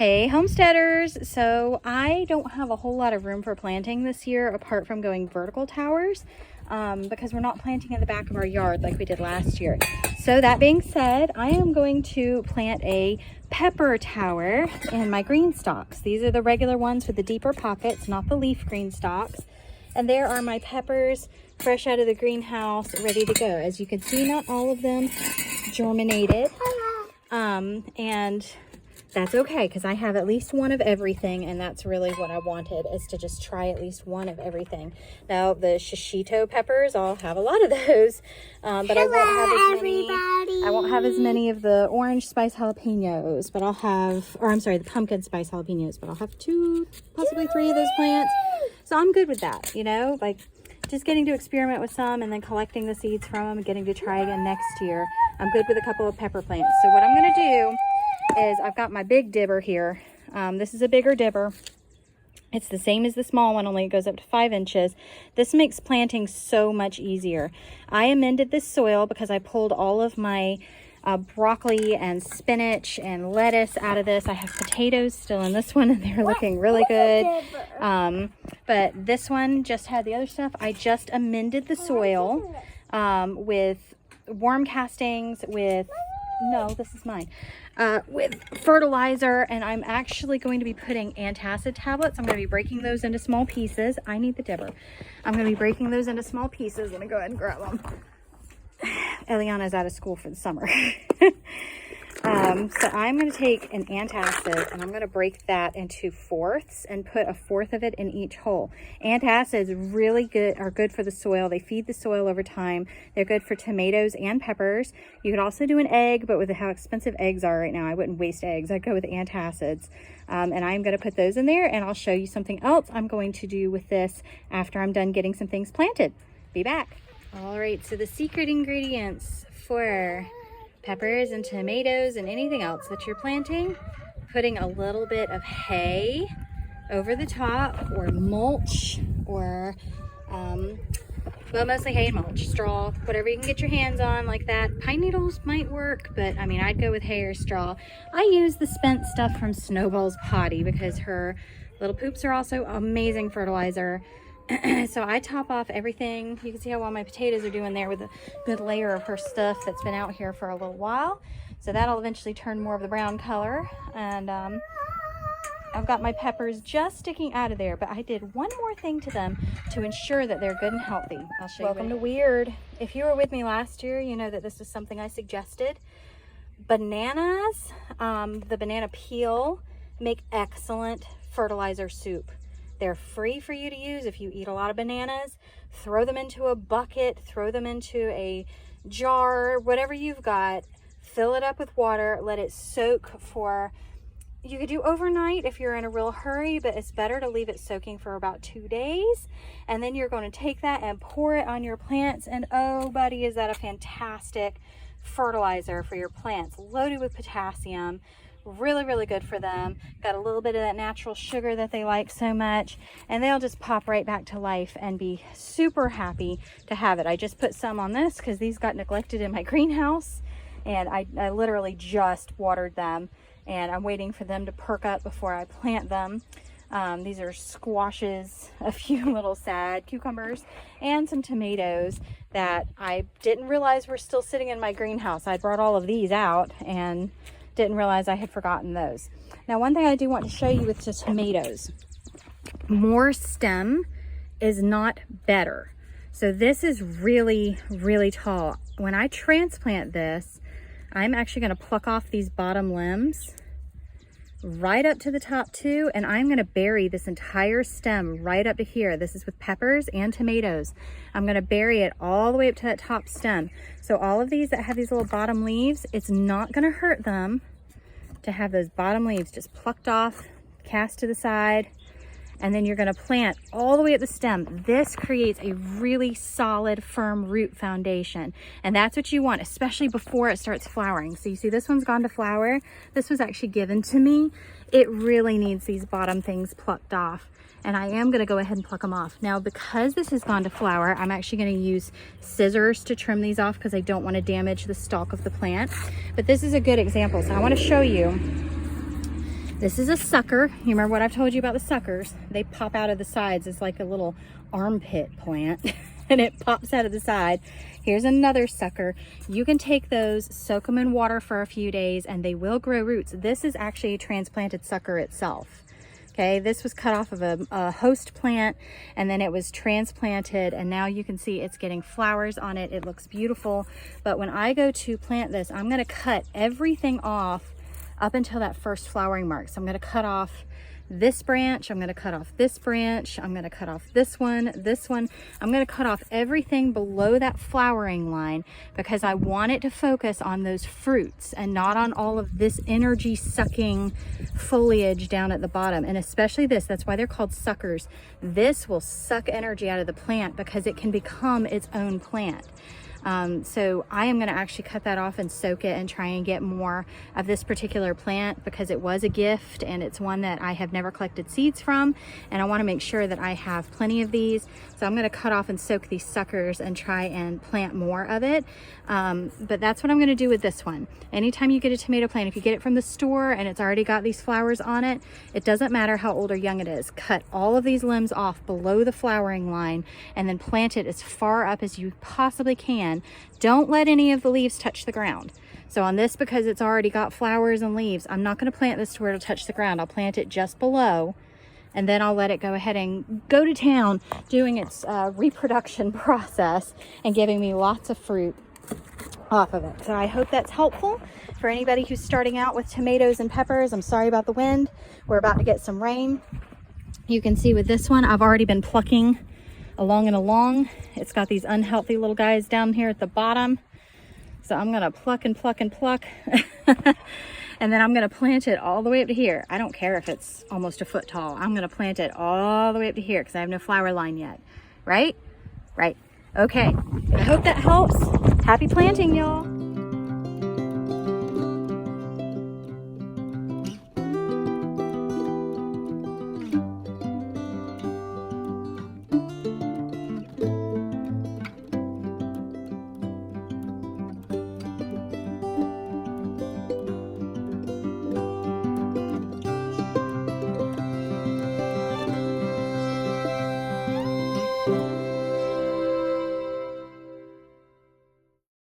Hey homesteaders, so I don't have a whole lot of room for planting this year apart from going vertical towers because we're not planting in the back of our yard like we did last year. So that being said, I am going to plant a pepper tower in my Greenstalks. These are the regular ones with the deeper pockets, not the leaf Greenstalks. And there are my peppers fresh out of the greenhouse, ready to go. As you can see, not all of them germinated. And that's okay, because I have at least one of everything, and that's really what I wanted, is to just try at least one of everything. Now, the shishito peppers, I'll have a lot of those, but I won't have as many of the orange spice jalapenos, but I'll have, or I'm sorry, the pumpkin spice jalapenos, but I'll have 2, possibly 3 of those plants. So I'm good with that, you know, like just getting to experiment with some and then collecting the seeds from them and getting to try again next year. I'm good with a couple of pepper plants. So what I'm going to do is I've got my big dibber here. This is a bigger dibber. It's the same as the small one, only it goes up to 5 inches. This makes planting so much easier. I amended this soil because I pulled all of my broccoli and spinach and lettuce out of this. I have potatoes still in this one, and they're looking really good. But this one just had the other stuff. I just amended the soil with worm castings, with, no, this is mine. With fertilizer, and I'm actually going to be putting antacid tablets. I'm going to be breaking those into small pieces. I need the dibber. I'm going to be breaking those into small pieces. Let me go ahead and grab them. Eliana's out of school for the summer. So I'm going to take an antacid and I'm going to break that into fourths and put a fourth of it in each hole. Antacids are good for the soil. They feed the soil over time. They're good for tomatoes and peppers. You could also do an egg, but with how expensive eggs are right now, I wouldn't waste eggs. I'd go with antacids. And I'm going to put those in there, and I'll show you something else I'm going to do with this after I'm done getting some things planted. Be back. All right, so the secret ingredients for peppers and tomatoes and anything else that you're planting: putting a little bit of hay over the top, or mulch, or well, mostly hay and mulch, straw, whatever you can get your hands on like that. Pine needles might work, but I mean, I'd go with hay or straw. I use the spent stuff from Snowball's potty because her little poops are also amazing fertilizer. So I top off everything. You can see how well my potatoes are doing there with a good layer of her stuff that's been out here for a little while. So that'll eventually turn more of the brown color. And I've got my peppers just sticking out of there, but I did one more thing to them to ensure that they're good and healthy. I'll show you. Welcome to Weird. If you were with me last year, you know that this was something I suggested. Bananas, the banana peel, make excellent fertilizer soup. They're free for you to use if you eat a lot of bananas. Throw them into a bucket, throw them into a jar, whatever you've got. Fill it up with water, let it soak for, you could do overnight if you're in a real hurry, but it's better to leave it soaking for about 2 days. And then you're going to take that and pour it on your plants. And oh, buddy, is that a fantastic fertilizer for your plants, loaded with potassium. Really, really good for them. Got a little bit of that natural sugar that they like so much, and they'll just pop right back to life and be super happy to have it. I just put some on this because these got neglected in my greenhouse, and I literally just watered them, and I'm waiting for them to perk up before I plant them. These are squashes, a few little sad cucumbers, and some tomatoes that I didn't realize were still sitting in my greenhouse. I brought all of these out and didn't realize I had forgotten those. Now, one thing I do want to show you with the tomatoes, more stem is not better. So this is really, really tall. When I transplant this, I'm actually going to pluck off these bottom limbs right up to the top too, and I'm going to bury this entire stem right up to here. This is with peppers and tomatoes. I'm going to bury it all the way up to that top stem. So all of these that have these little bottom leaves, it's not going to hurt them to have those bottom leaves just plucked off, cast to the side, and then you're going to plant all the way at the stem. This creates a really solid, firm root foundation, and that's what you want, especially before it starts flowering. So you see this one's gone to flower. This was actually given to me. It really needs these bottom things plucked off, and I am going to go ahead and pluck them off. Now, because this has gone to flower, I'm actually going to use scissors to trim these off because I don't want to damage the stalk of the plant. But this is a good example, so I want to show you This is a sucker. You remember what I've told you about the suckers? They pop out of the sides. It's like a little armpit plant and it pops out of the side. Here's another sucker. You can take those, soak them in water for a few days, and they will grow roots. This is actually a transplanted sucker itself. Okay, this was cut off of a host plant, and then it was transplanted, and now you can see it's getting flowers on it. It looks beautiful. But when I go to plant this, I'm gonna cut everything off up until that first flowering mark. So I'm going to cut off this branch, I'm going to cut off this branch, I'm going to cut off this one. I'm going to cut off everything below that flowering line because I want it to focus on those fruits and not on all of this energy sucking foliage down at the bottom. And especially this, that's why they're called suckers. This will suck energy out of the plant because it can become its own plant. So I am going to actually cut that off and soak it and try and get more of this particular plant because it was a gift and it's one that I have never collected seeds from, and I want to make sure that I have plenty of these. So I'm going to cut off and soak these suckers and try and plant more of it. But that's what I'm going to do with this one. Anytime you get a tomato plant, if you get it from the store and it's already got these flowers on it, it doesn't matter how old or young it is. Cut all of these limbs off below the flowering line and then plant it as far up as you possibly can. Don't let any of the leaves touch the ground. So on this, because it's already got flowers and leaves, I'm not going to plant this to where it'll touch the ground. I'll plant it just below, and then I'll let it go ahead and go to town doing its reproduction process and giving me lots of fruit off of it. So I hope that's helpful for anybody who's starting out with tomatoes and peppers. I'm sorry about the wind. We're about to get some rain. You can see with this one, I've already been plucking along and along. It's got these unhealthy little guys down here at the bottom. So I'm gonna pluck and pluck and pluck. And then I'm gonna plant it all the way up to here. I don't care if it's almost a foot tall. I'm gonna plant it all the way up to here because I have no flower line yet. Right? Right. Okay. I hope that helps. Happy planting, y'all.